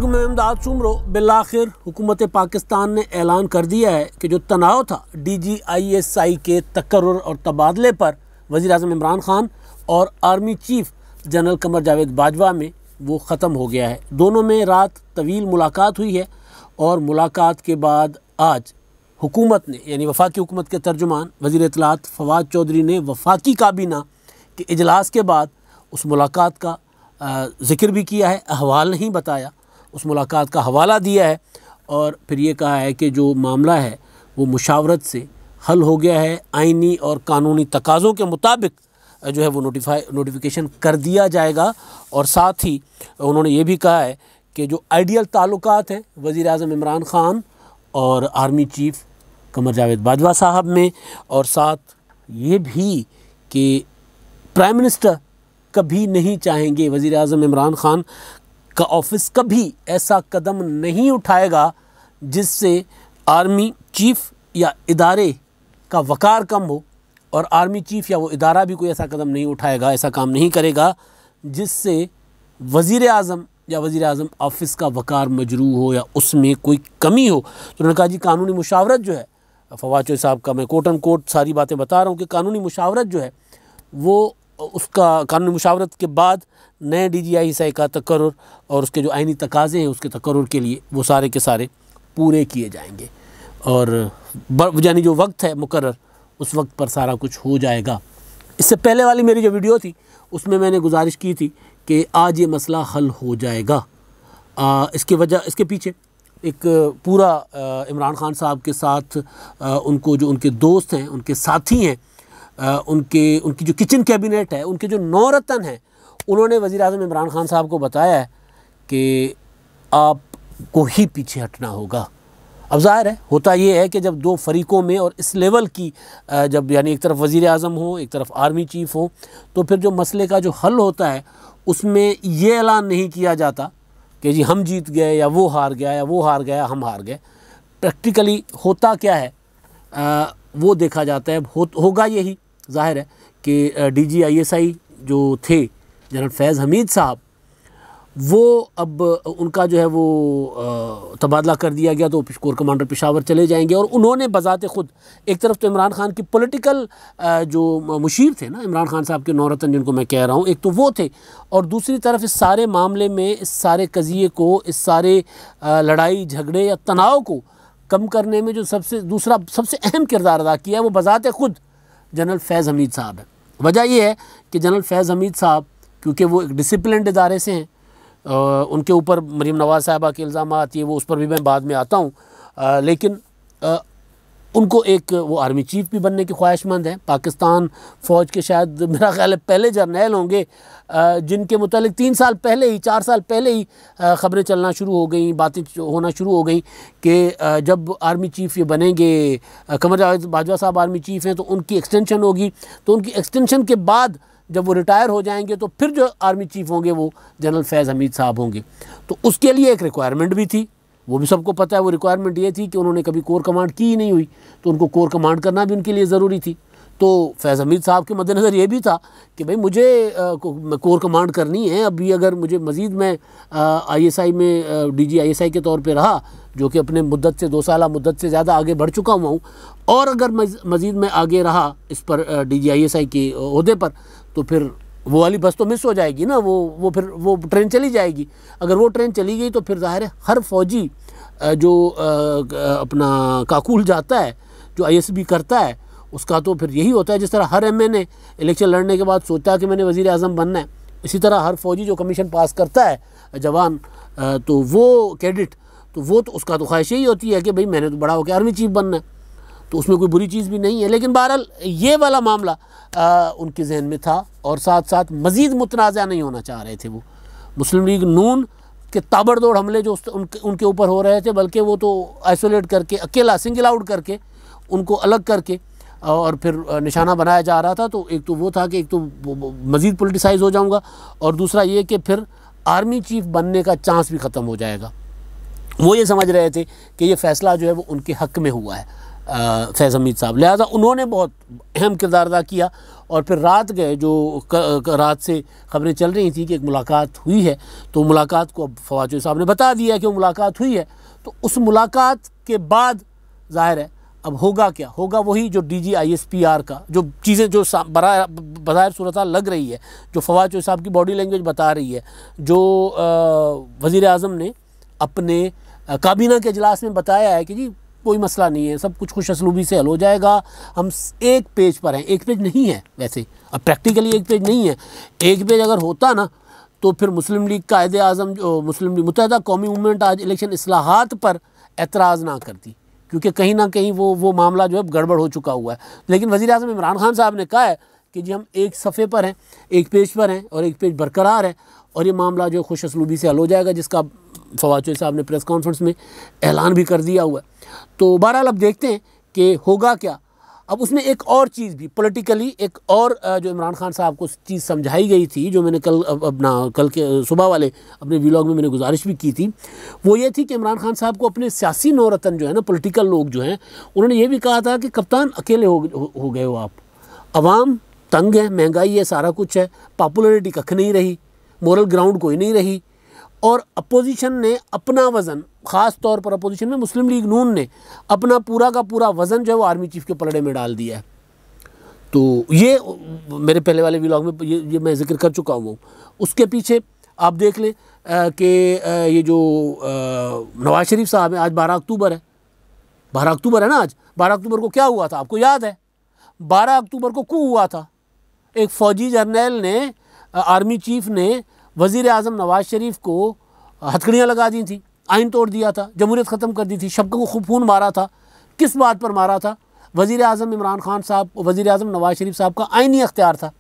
मुल्क में इमदाद शुमरो बिलाखिर हुकूमत पाकिस्तान ने ऐलान कर दिया है कि जो तनाव था DGISI के तकर्रुर और तबादले पर वज़ीर-ए-आज़म इमरान खान और army chief general Qamar Javed Bajwa में वो ख़त्म हो गया है। दोनों में रात तवील मुलाकात हुई है और मुलाकात के बाद आज हुकूमत ने यानी वफाकी हुकूमत के तर्जुमान वज़ीर इत्तलात फवाद चौधरी ने वफाकी काबीना के इजलास के बाद उस मुलाकात का ज़िक्र भी किया है, अहवाल नहीं बताया, उस मुलाकात का हवाला दिया है और फिर ये कहा है कि जो मामला है वो मुशावरत से हल हो गया है। आइनी और कानूनी तकाज़ों के मुताबिक जो है वो नोटिफिकेशन कर दिया जाएगा और साथ ही उन्होंने ये भी कहा है कि जो आइडियल ताल्लुकात हैं वज़ीर-ए-आज़म इमरान खान और आर्मी चीफ कमर जावेद बाजवा साहब में, और साथ ये भी कि प्राइम मिनिस्टर कभी नहीं चाहेंगे, वज़ीर-ए-आज़म इमरान खान का ऑफिस कभी ऐसा कदम नहीं उठाएगा जिससे आर्मी चीफ या इदारे का वक़ार कम हो, और आर्मी चीफ या वो इदारा भी कोई ऐसा कदम नहीं उठाएगा, ऐसा काम नहीं करेगा जिससे वज़ीर-ए-आज़म या वज़ीर-ए-आज़म ऑफिस का वक़ार मजरूह हो या उसमें कोई कमी हो। तो उन्होंने कहा जी कानूनी मुशावरत जो है, फवाद चौधरी साहब का मैं कोट एंड कोट सारी बातें बता रहा हूँ कि कानूनी मुशावरत जो है वो उसका कानूनी मुशावरत के बाद नए DGISI का तकर्रुर और उसके जो आइनी तकाज़े हैं उसके तकर्रुर के लिए वो सारे के सारे पूरे किए जाएंगे और यानी जो वक्त है मुकर्रर उस वक्त पर सारा कुछ हो जाएगा। इससे पहले वाली मेरी जो वीडियो थी उसमें मैंने गुजारिश की थी कि आज ये मसला हल हो जाएगा। इसके पीछे एक पूरा इमरान खान साहब के साथ उनको जो उनके दोस्त हैं, उनके साथी हैं, उनकी जो किचन कैबिनेट है, उनके जो 9 रतन हैं, उन्होंने वज़ीर-ए-आज़म इमरान खान साहब को बताया है कि आपको ही पीछे हटना होगा। अब ज़ाहिर है होता ये है कि जब दो फरीक़ों में और इस लेवल की जब यानी एक तरफ वज़ीर-ए-आज़म हो एक तरफ आर्मी चीफ हो तो फिर जो मसले का जो हल होता है उसमें ये ऐलान नहीं किया जाता कि जी हम जीत गए या वो हार गया या वो हार गया हम हार गए। प्रैक्टिकली होता क्या है वो देखा जाता है। होगा यही ज़ाहिर है कि DGISI जो थे जनरल फैज़ हमीद साहब वो अब उनका जो है वो तबादला कर दिया गया तो कोर कमांडर पेशावर चले जाएंगे और उन्होंने बज़ाते ख़ुद एक तरफ तो इमरान खान की पॉलिटिकल जो मुशीर थे ना इमरान खान साहब के 9 रतन जिनको मैं कह रहा हूँ, एक तो वो थे और दूसरी तरफ इस सारे मामले में इस सारे कज़िये को इस सारे लड़ाई झगड़े या तनाव को कम करने में जो सबसे अहम किरदार अदा किया है वो बज़ाते ख़ुद जनरल फैज़ हमीद साहब है। वजह यह है कि जनरल फैज़ हमीद साहब क्योंकि वो एक डिसिप्लिन्ड इदारे से हैं, उनके ऊपर मरीम नवाज़ साहबा के इल्ज़ाम आती है वो उस पर भी मैं बाद में आता हूँ, लेकिन उनको एक वो आर्मी चीफ भी बनने की ख्वाहिशमंद हैं। पाकिस्तान फ़ौज के शायद मेरा ख्याल है पहले जर्नैल होंगे जिनके मुतालिक 3 साल पहले ही 4 साल पहले ही ख़बरें चलना शुरू हो गई, बातें होना शुरू हो गई कि जब आर्मी चीफ ये बनेंगे, कमर जावेद बाजवा साहब आर्मी चीफ हैं तो उनकी एक्सटेंशन होगी, तो उनकी एक्सटेंशन के बाद जब वो रिटायर हो जाएंगे तो फिर जो आर्मी चीफ होंगे वो जनरल फैज़ हमीद साहब होंगे। तो उसके लिए एक रिक्वायरमेंट भी थी, वो भी सबको पता है। वो रिक्वायरमेंट ये थी कि उन्होंने कभी कोर कमांड की ही नहीं हुई तो उनको कोर कमांड करना भी उनके लिए ज़रूरी थी। तो फैज़ हमीद साहब के मद्देनज़र ये भी था कि भाई मुझे कोर कमांड करनी है। अभी अगर मुझे मज़ीद मैं ISI में DGISI के तौर पे रहा जो कि अपने मुद्दत से 2 साल मुद्दत से ज़्यादा आगे बढ़ चुका हुआ हूँ और अगर मज़ीद मैं आगे रहा इस पर DGISI के ओहदे पर तो फिर वो वाली बस तो मिस हो जाएगी ना, वो फिर वो ट्रेन चली जाएगी। अगर वो ट्रेन चली गई तो फिर ज़ाहिर है हर फौजी जो अपना काकूल जाता है, जो ISB करता है, उसका तो फिर यही होता है जिस तरह हर MNA इलेक्शन लड़ने के बाद सोचता है कि मैंने वज़ीर-ए-आज़म बनना है, इसी तरह हर फौजी जो कमीशन पास करता है जवान तो वो कैडेट तो वो तो उसका तो ख्वाहिश यही होती है कि भाई मैंने तो बड़ा होकर आर्मी चीफ बनना है, तो उसमें कोई बुरी चीज़ भी नहीं है। लेकिन बहरहाल ये वाला मामला उनके जहन में था और साथ साथ मज़ीद मुतनाज़ा नहीं होना चाह रहे थे। वो मुस्लिम लीग नून के ताबड़तोड़ हमले जो उनके ऊपर हो रहे थे, बल्कि वो तो आइसोलेट करके अकेला सिंगल आउट करके उनको अलग करके और फिर निशाना बनाया जा रहा था। तो एक तो वो था कि एक तो मज़ीद पोलिटिसाइज़ हो जाऊँगा और दूसरा ये कि फिर आर्मी चीफ बनने का चांस भी ख़त्म हो जाएगा। वो ये समझ रहे थे कि ये फ़ैसला जो है वो उनके हक़ में हुआ है फैज़ हमीद साहब, लिहाजा उन्होंने बहुत अहम किरदार अदा किया और फिर रात गए, जो रात से खबरें चल रही थी कि एक मुलाकात हुई है, तो मुलाकात को अब फवाद चौधरी साहब ने बता दिया कि वो मुलाकात हुई है। तो उस मुलाकात के बाद ज़ाहिर है अब होगा क्या, होगा वही जो DGISPR का जो चीज़ें जो बज़ाहिर सूरत लग रही है, जो फवाद चौधरी साहब की बॉडी लैंग्वेज बता रही है, जो वज़ीर आज़म ने अपने काबीना के इजलास में बताया है कि जी कोई मसला नहीं है, सब कुछ खुश असलूबी से हल हो जाएगा, हम एक पेज पर हैं। एक पेज नहीं है वैसे, अब प्रैक्टिकली एक पेज नहीं है। एक पेज अगर होता ना तो फिर मुस्लिम लीग कायदे आज़म, जो मुस्लिम लीग मुत्तहिदा कौमी मूवमेंट आज इलेक्शन इस्लाहात पर एतराज़ ना करती, क्योंकि कहीं ना कहीं वो मामला जो है गड़बड़ हो चुका हुआ है। लेकिन वज़ीर आज़म इमरान खान साहब ने कहा है कि जी हम एक सफ़े पर हैं, एक पेज पर हैं और एक पेज बरकरार है, और ये मामला जो खुश असलूबी से हल हो जाएगा, जिसका फवाद चौधरी साहब ने प्रेस कॉन्फ्रेंस में ऐलान भी कर दिया हुआ है। तो बहरहाल अब देखते हैं कि होगा क्या। अब उसमें एक और चीज़ भी पॉलिटिकली, एक और जो इमरान खान साहब को चीज़ समझाई गई थी, जो मैंने कल के सुबह वाले अपने व्लॉग में मैंने गुजारिश भी की थी, वो ये थी कि इमरान खान साहब को अपने सियासी नौरतन जो है ना, पॉलिटिकल लोग जो हैं, उन्होंने ये भी कहा था कि कप्तान अकेले हो गए हो आप, अवाम तंग है, महंगाई है, सारा कुछ है, पॉपुलरिटी कख नहीं रही, मोरल ग्राउंड कोई नहीं रही, और अपोजिशन ने अपना वज़न, ख़ास तौर पर अपोजिशन में मुस्लिम लीग नून ने अपना पूरा का पूरा वज़न जो है वो आर्मी चीफ़ के पलड़े में डाल दिया है। तो ये मेरे पहले वाले व्लॉग में ये मैं जिक्र कर चुका हूँ। उसके पीछे आप देख लें कि ये जो नवाज शरीफ साहब हैं, आज 12 अक्टूबर है, 12 अक्टूबर है ना आज। 12 अक्टूबर को क्या हुआ था आपको याद है? 12 अक्टूबर को कू हुआ था। एक फ़ौजी जर्नल ने, आर्मी चीफ़ ने वज़ीर आज़म नवाज शरीफ को हथकड़ियाँ लगा दी थी, आइन तोड़ दिया था, जमहूरियत ख़त्म कर दी थी, सबको खून मारा था। किस बात पर मारा था? वज़ीर आज़म इमरान खान साहब, वज़ीर आज़म नवाज शरीफ साहब का आइनी अख्तियार था,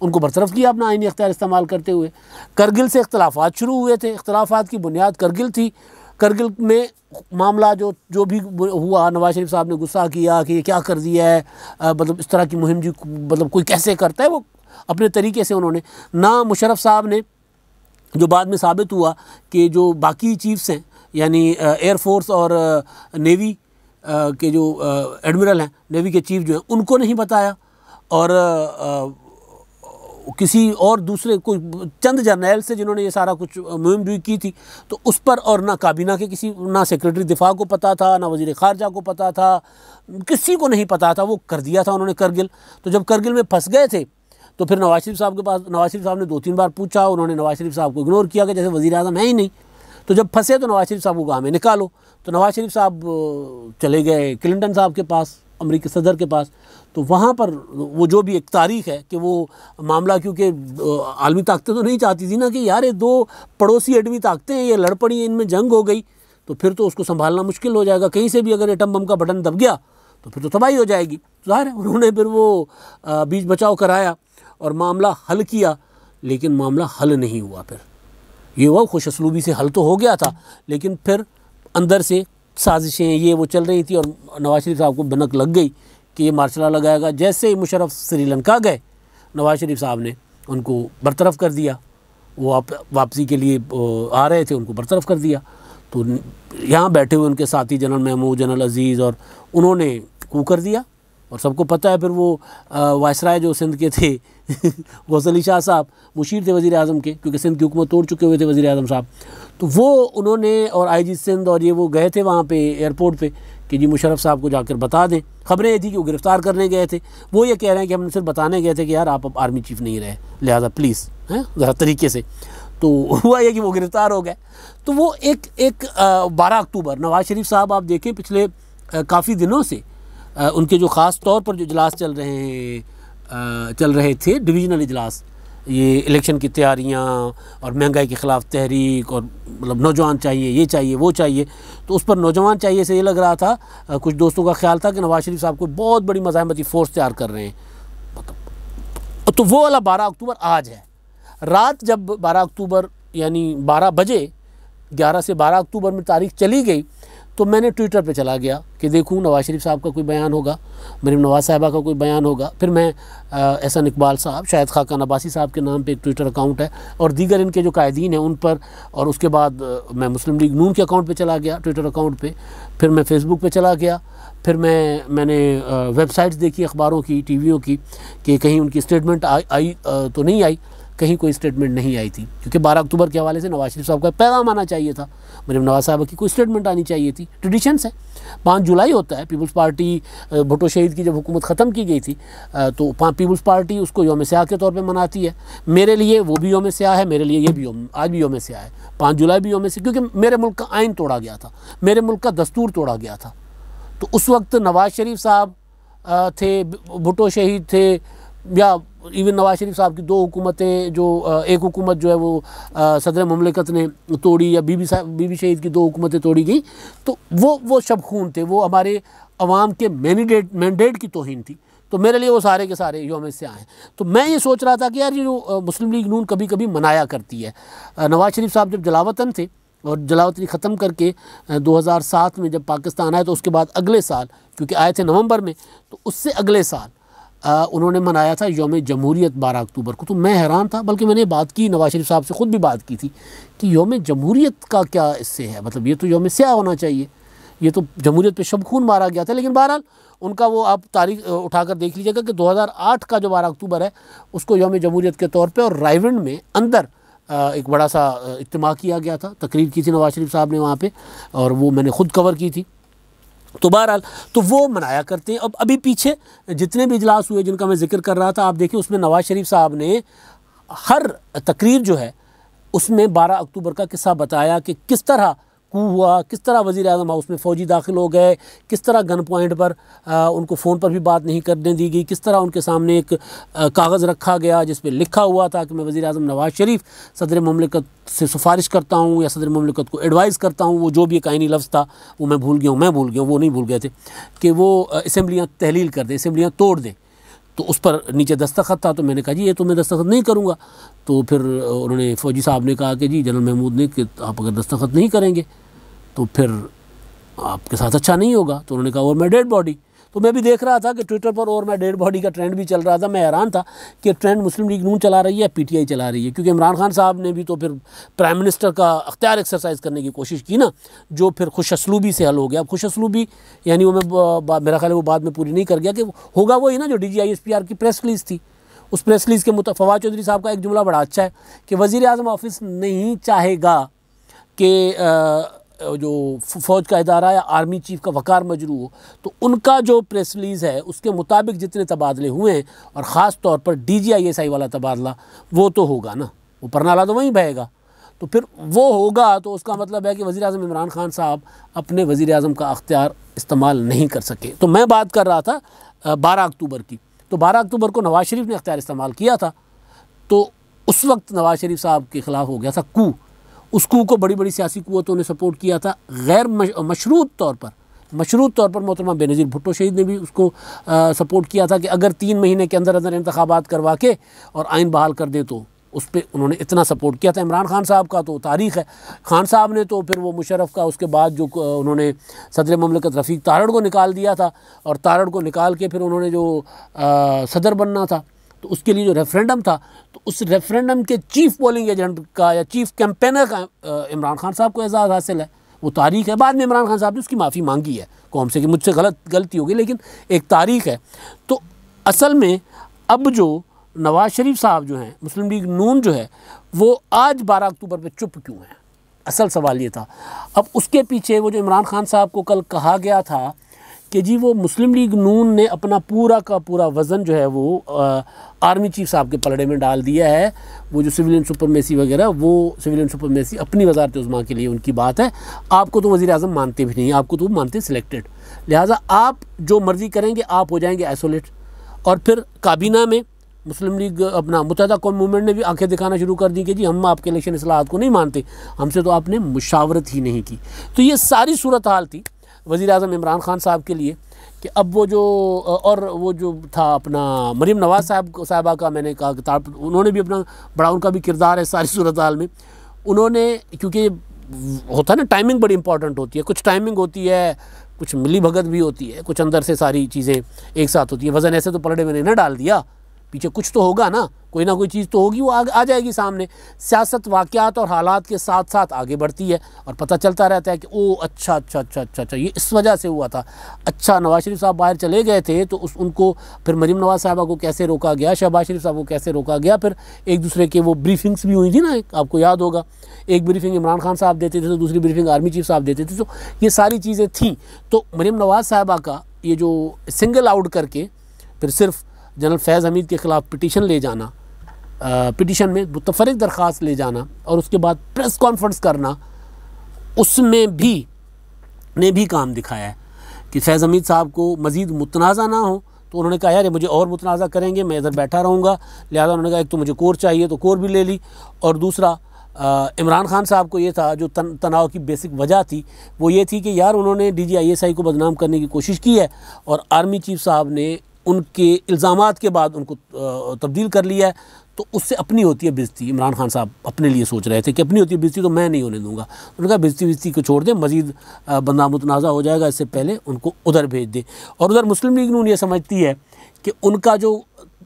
उनको बरतरफ किया अपना आइनी अख्तियार इस्तेमाल करते हुए। करगिल से इख्तलाफात शुरू हुए थे, इख्तलाफात की बुनियाद करगिल थी। करगिल में मामला जो भी हुआ, नवाज शरीफ साहब ने गुस्सा किया कि ये क्या कर दिया है, मतलब इस तरह की मुहिम जी मतलब कोई कैसे करता है, वो अपने तरीके से उन्होंने ना। मुशर्रफ साहब ने, जो बाद में साबित हुआ कि जो बाकी चीफ्स हैं, यानी एयरफोर्स और नेवी के जो एडमिरल हैं, नेवी के चीफ जो हैं, उनको नहीं बताया, और किसी और दूसरे कोई चंद जर्नैल से जिन्होंने ये सारा कुछ मुहिम जुई की थी, तो उस पर, और ना काबीना के किसी, ना सेक्रेटरी दिफा को पता था, ना वज़ीर ख़ारजा को पता था, किसी को नहीं पता था, वो कर दिया था उन्होंने करगिल। तो जब करगिल में फंस गए थे तो फिर नवाज शरीफ साहब के पास, नवाज शरीफ साहब ने 2-3 बार पूछा, उन्होंने नवाज शरीफ साहब को इग्नोर किया कि जैसे वज़ीर आज़म है ही नहीं। तो जब फंसे तो नवाज शरीफ साहब को कहा हमें निकालो, तो नवाज शरीफ साहब चले गए क्लिंटन साहब के पास, अमेरिकी सदर के पास। तो वहाँ पर वो जो भी एक तारीख है कि वो मामला, क्योंकि आलमी ताकतें तो नहीं चाहती थी ना कि यार ये दो पड़ोसी एटमी ताकतें हैं, ये लड़ पड़ी, इनमें जंग हो गई तो फिर तो उसको संभालना मुश्किल हो जाएगा। कहीं से भी अगर एटम बम का बटन दब गया तो फिर तो तबाही हो जाएगी। ज़ाहिर है उन्होंने फिर वो बीच बचाव कराया और मामला हल किया, लेकिन मामला हल नहीं हुआ। फिर ये वो खुश असलूबी से हल तो हो गया था, लेकिन फिर अंदर से साजिशें ये वो चल रही थी, और नवाज शरीफ साहब को भनक लग गई कि ये मार्शल लगाएगा। जैसे ही मुशर्रफ श्रीलंका गए, नवाज शरीफ साहब ने उनको बरतरफ कर दिया। वो वापसी के लिए आ रहे थे, उनको बरतरफ कर दिया। तो यहाँ बैठे हुए उनके साथी जनरल महमूद, जनरल अजीज़, और उन्होंने कू कर दिया। और सबको पता है फिर वो वायसराय जो सिंध के थे गौसल अली शाह साहब, मुशीर थे वज़ीर आज़म के, क्योंकि सिंध की हुकूमत तोड़ चुके हुए थे वज़ीर आज़म साहब। तो वो उन्होंने, और IG सिंध और ये वो गए थे वहाँ पे एयरपोर्ट पे कि जी मुशर्रफ साहब को जाकर बता दें। खबरें ये थी कि वो गिरफ़्तार करने गए थे, वो ये कह रहे हैं कि हम सिर्फ बताने गए थे कि यार आप अब आर्मी चीफ़ नहीं रहे, लिहाजा प्लीज़ हैं ज़रा तरीके से। तो हुआ ये कि वो गिरफ़्तार हो गए। तो वो एक 12 अक्टूबर नवाज़ शरीफ साहब, आप देखें पिछले काफ़ी दिनों से उनके जो ख़ास तौर पर जो इजलास चल रहे थे, डिवीज़नल इजलास, ये इलेक्शन की तैयारियां और महंगाई के ख़िलाफ़ तहरीक, और मतलब नौजवान चाहिए, ये चाहिए, वो चाहिए। तो उस पर नौजवान चाहिए से ये लग रहा था, कुछ दोस्तों का ख्याल था कि नवाज़ शरीफ साहब को बहुत बड़ी मज़ाहमती फ़ोर्स तैयार कर रहे हैं। तो वो वाला 12 अक्टूबर आज है। रात जब 12 अक्टूबर यानी 12 बजे, 11 से 12 अक्टूबर में तारीख चली गई, तो मैंने ट्विटर पे चला गया कि देखूं नवाज़ शरीफ साहब का कोई बयान होगा, मरीम नवाज़ साहिबा का कोई बयान होगा। फिर मैं एहसन इकबाल साहब, शायद खाकान अब्बासी साहब के नाम पे एक ट्विटर अकाउंट है, और दीगर इनके जो कायदीन हैं उन पर, और उसके बाद मैं मुस्लिम लीग नून के अकाउंट पे चला गया, ट्विटर अकाउंट पे, फिर मैं फ़ेसबुक पे चला गया, फिर मैंने वेबसाइट्स देखी अखबारों की, टीवियों की, कि कहीं उनकी स्टेटमेंट आई तो नहीं आई, कहीं कोई स्टेटमेंट नहीं आई थी, क्योंकि 12 अक्टूबर के हवाले से नवाज़ शरीफ साहब का पैगाम आना चाहिए था, मरीम नवाज़ साहब की कोई स्टेटमेंट आनी चाहिए थी। ट्रेडिशंस है, 5 जुलाई होता है, पीपल्स पार्टी भुट्टो शहीद की जब हुकूमत ख़त्म की गई थी तो पीपल्स पार्टी उसको यौम स्याह के तौर पे मनाती है। मेरे लिए वो भी यौम स्याह है, मेरे लिए ये भी आज भी यौम स्याह है, 5 जुलाई भी यौम स्याह, क्योंकि मेरे मुल्क का आइन तोड़ा गया था, मेरे मुल्क का दस्तूर तोड़ा गया था। तो उस वक्त नवाज़ शरीफ साहब थे, भुट्टो शहीद थे, या इवन नवाज़ शरीफ साहब की 2 हुकूमतें, जो एक हुकूमत जो है वो सदर मुमलिकत ने तोड़ी, या बीबी शहीद की 2 हुकूमतें तोड़ी गई, तो वो शब खून थे, वो हमारे अवाम के मैंडेट की तौहीन थी। तो मेरे लिए वो सारे के सारे यौम स्याह हैं। तो मैं ये सोच रहा था कि यार ये जो मुस्लिम लीग नून कभी कभी मनाया करती है, नवाज़ शरीफ साहब जब जलावतन थे और जलावतनी ख़त्म करके 2007 में जब पाकिस्तान आए, तो उसके बाद अगले साल, क्योंकि आए थे नवंबर में, तो उससे अगले साल उन्होंने मनाया था यौम जमहूरियत 12 अक्टूबर को। तो मैं हैरान था, बल्कि मैंने बात की, नवाज़ शरीफ साहब से ख़ुद भी बात की थी कि यौम जमहूरियत का क्या इससे है, मतलब ये तो यौम स्याह होना चाहिए, ये तो जमहूरियत पे शब खून मारा गया था। लेकिन बहरहाल उनका वो आप तारीख उठाकर देख लीजिएगा कि 2008 का जो 12 अक्टूबर है उसको यौम जमहूरियत के तौर पर, और रायविंड में अंदर एक बड़ा सा इज्तिमा किया गया था, तकरीर की थी नवाज़ शरीफ साहब ने वहाँ पे, और वो मैंने ख़ुद कवर की थी। तो बहरहाल तो वो मनाया करते हैं। अब अभी पीछे जितने भी इजलास हुए जिनका मैं जिक्र कर रहा था, आप देखिए उसमें नवाज़ शरीफ साहब ने हर तकरीर जो है उसमें 12 अक्टूबर का किस्सा बताया कि किस तरह कू हुआ, किस तरह वज़ीर आज़म हाउस में फ़ौजी दाखिल हो गए, किस तरह गन पॉइंट पर उनको फ़ोन पर भी बात नहीं करने दी गई, किस तरह उनके सामने एक कागज़ रखा गया जिस पे लिखा हुआ था कि मैं वज़ीर आज़म नवाज़ शरीफ सदर मुमलिकत से सिफारिश करता हूँ या सदर मुमलिकत को एडवाइस करता हूँ। वो जो भी एक आइनी लफ्ज़ था वो मैं भूल गया हूँ, वो नहीं भूल गए थे, कि वो असम्बलियाँ तहलील कर दें, असम्बलियाँ तोड़ दें। तो उस पर नीचे दस्तखत था, तो मैंने कहा जी ये तो मैं दस्तखत नहीं करूँगा। तो फिर उन्होंने फ़ौजी साहब ने कहा कि जी जनरल महमूद ने कि आप अगर दस्तखत नहीं करेंगे तो फिर आपके साथ अच्छा नहीं होगा। तो उन्होंने कहा और मैं डेड बॉडी। तो मैं भी देख रहा था कि ट्विटर पर और मैं डेड बॉडी का ट्रेंड भी चल रहा था। मैं हैरान था कि ट्रेंड मुस्लिम लीग नून चला रही है, पीटीआई चला रही है, क्योंकि इमरान खान साहब ने भी तो फिर प्राइम मिनिस्टर का अख्तियार एक्सरसाइज करने की कोशिश की ना, जो फिर खुश असलूबी से हल हो गया। अब खुश असलूबी यानी वो मैं मेरा ख्याल है वो बाद में पूरी नहीं कर गया, कि होगा वही ना जो DGISPR की प्रेस रिलीज़ थी। उस प्रेस रिलीज़ के मुताबिक फवाद चौधरी साहब का एक जुमला बड़ा अच्छा है कि वज़ीर आज़म ऑफिस नहीं चाहेगा कि जो फ़ौज का इदारा या आर्मी चीफ़ का वक़ार मजरू हो। तो उनका जो प्रेस रिलीज़ है उसके मुताबिक जितने तबादले हुए हैं, और ख़ास तौर पर DGISI वाला तबादला, वो तो होगा ना, वो परनाला तो वहीं बहेगा। तो फिर वो होगा तो उसका मतलब है कि वज़ीर आज़म इमरान खान साहब अपने वज़ीर आज़म का अख्तियार इस्तेमाल नहीं कर सके। तो मैं बात कर रहा था 12 अक्टूबर की। तो 12 अक्टूबर को नवाज़ शरीफ ने अख्तियार इस्तेमाल किया था, तो उस वक्त नवाज़ शरीफ साहब के ख़िलाफ़ हो गया था कू। उस कू को बड़ी बड़ी सियासी क़ुव्वतों ने सपोर्ट किया था, गैर मशरूत तौर पर मोहतरमा बेनज़ीर भुट्टो शहीद ने भी उसको सपोर्ट किया था कि अगर 3 महीने के अंदर अंदर इंतखाबात करवा के और आइन बहाल कर दे, तो उस पर उन्होंने इतना सपोर्ट किया था। इमरान खान साहब का तो तारीख़ है, खान साहब ने तो फिर वो मुशर्रफ का उसके बाद जो उन्होंने सदर मुमलिकत रफ़ीक तारड़ को निकाल दिया था, और तारड़ को निकाल के फिर उन्होंने जो सदर बनना था, तो उसके लिए जो रेफरेंडम था, तो उस रेफरेंडम के चीफ़ पोलिंग एजेंट का या चीफ़ कैंपेनर का इमरान खान साहब को एजाज़ हासिल है। वो तारीख़ है, बाद में इमरान खान साहब ने उसकी माफ़ी मांगी है कौम से कि मुझसे गलती होगी, लेकिन एक तारीख़ है। तो असल में अब जो नवाज़ शरीफ साहब जो हैं, मुस्लिम लीग नून जो है, वो आज 12 अक्टूबर पर चुप क्यों है, असल सवाल ये था। अब उसके पीछे वो जो इमरान खान साहब को कल कहा गया था कि जी वो मुस्लिम लीग नून ने अपना पूरा का पूरा वज़न जो है वो आर्मी चीफ साहब के पलड़े में डाल दिया है। वो जो सिविलियन सुपरमेसी वगैरह, वो सिविलियन सुपरमेसी अपनी वज़ारत उज़्मा के लिए उनकी बात है। आपको तो वज़ीर आज़म मानते भी नहीं, आपको तो मानते सिलेक्टेड, लिहाजा आप जो मर्ज़ी करेंगे आप हो जाएंगे आइसोलेट। और फिर काबीना में मुस्लिम लीग अपना मुत्तहदा कौम मूवमेंट ने भी आंखें दिखाना शुरू कर दी कि जी हम आपके इलेक्शन इस्लाहात को नहीं मानते, हमसे तो आपने मुशावरत ही नहीं की। तो ये सारी सूरत हाल थी वज़ीर आज़म इमरान खान साहब के लिए कि अब वो जो और वो जो था अपना मरीम नवाज़ साहिबा का, मैंने कहा कि उन्होंने भी अपना बड़ा, उनका भी किरदार है सारी सूरत हाल में। उन्होंने क्योंकि होता है ना, टाइमिंग बड़ी इंपॉर्टेंट होती है। कुछ टाइमिंग होती है, कुछ मिली भगत भी होती है, कुछ अंदर से सारी चीज़ें एक साथ होती है। वज़न ऐसे तो पलड़े मैंने ना डाल दिया, पीछे कुछ तो होगा ना कोई चीज़ तो होगी, वो आ जाएगी सामने। सियासत वाक़यात और हालात के साथ साथ आगे बढ़ती है और पता चलता रहता है कि ओ अच्छा ये इस वजह से हुआ था। अच्छा, नवाज शरीफ साहब बाहर चले गए थे तो उनको फिर मरीम नवाज़ साहबा को कैसे रोका गया, शहबाज शरीफ साहब को कैसे रोका गया, फिर एक दूसरे के वो ब्रीफिंग्स भी हुई थी ना, आपको याद होगा, एक ब्रीफिंग इमरान खान साहब देते थे तो दूसरी ब्रीफिंग आर्मी चीफ साहब देते थे। तो ये सारी चीज़ें थीं। तो मरीम नवाज़ साहबा का ये जो सिंगल आउट करके फिर सिर्फ जनरल फैज़ हमीद के ख़िलाफ़ पिटीशन ले जाना, पिटीशन में मुतफरिक दरख्वास्त ले जाना और उसके बाद प्रेस कॉन्फ्रेंस करना, उसमें भी काम दिखाया है कि फैज़ हमीद साहब को मज़ीद मुतनाज़ा ना हो। तो उन्होंने कहा यार मुझे और मुतनाज़ा करेंगे, मैं इधर बैठा रहूँगा। लिहाजा उन्होंने कहा एक तो मुझे कोर चाहिए तो कोर भी ले ली, और दूसरा इमरान खान साहब को ये था, जो तनाव की बेसिक वजह थी वो ये थी कि यार उन्होंने DGISI को बदनाम करने की कोशिश की है और आर्मी चीफ साहब ने उनके इल्ज़ामात के बाद उनको तब्दील कर लिया है, तो उससे अपनी होती है बेइज्जती। इमरान खान साहब अपने लिए सोच रहे थे कि अपनी होती है बेइज्जती तो मैं नहीं होने दूंगा। उन्होंने कहा बेइज्जती को छोड़ दें, मज़ीद बंदा मुतनाज़ा हो जाएगा, इससे पहले उनको उधर भेज दें। और उधर मुस्लिम लीग नून ये समझती है कि उनका जो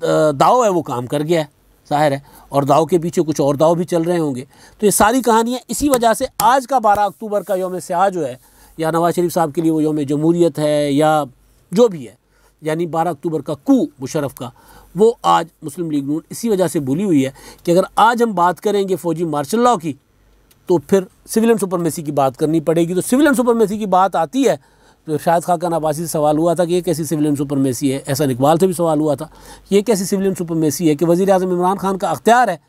दाव है वो काम कर गया है, ज़ाहिर है, और दाव के पीछे कुछ और दाव भी चल रहे होंगे। तो ये सारी कहानियाँ इसी वजह से आज का 12 अक्टूबर का यौम स्याह जो है, या नवाज शरीफ साहब के लिए वो यौम जमहूरियत है या जो भी है, यानी 12 अक्टूबर का कू मुशर्रफ का, वो आज मुस्लिम लीग नून इसी वजह से भूली हुई है कि अगर आज हम बात करेंगे फ़ौजी मार्शल लॉ की तो फिर सिविलियन सुपरमेसी की बात करनी पड़ेगी। तो सिविलियन सुपरमेसी की बात आती है तो शायद खाकान अब्बासी से सवाल हुआ था कि ये कैसी सिविलियन सुपरमेसी है, एहसान इकबाल से भी सवाल हुआ था ये कैसी सिविलियन सुपरमेसी है कि वज़ीर-ए-आज़म इमरान खान का अख्तियार है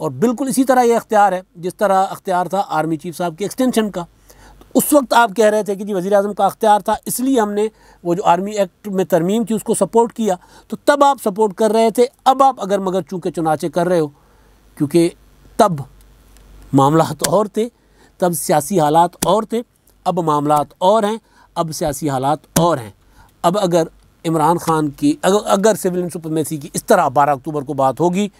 और बिल्कुल इसी तरह ये अख्तियार है जिस तरह अख्तियार था आर्मी चीफ साहब के एक्सटेंशन का। उस वक्त आप कह रहे थे कि जी वज़ीर-ए-आज़म का अख्तियार था इसलिए हमने वो जो आर्मी एक्ट में तरमीम थी उसको सपोर्ट किया, तो तब आप सपोर्ट कर रहे थे। अब आप अगर मगर चूँकि चुनाचे कर रहे हो, क्योंकि तब मामलात और थे, तब सियासी हालात और थे, अब मामलात और हैं, अब सियासी हालात और हैं। अब अगर इमरान खान की अगर सिविलियन सुपरमेसी की इस तरह 12 अक्टूबर को बात होगी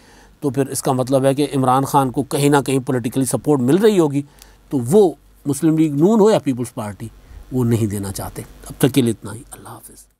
तो फिर इसका मतलब है कि इमरान खान को कहीं ना कहीं पॉलिटिकली सपोर्ट मिल रही होगी, तो वो मुस्लिम लीग नून हो या पीपल्स पार्टी वो नहीं देना चाहते। अब तक के लिए इतना ही। अल्लाह हाफ़िज़।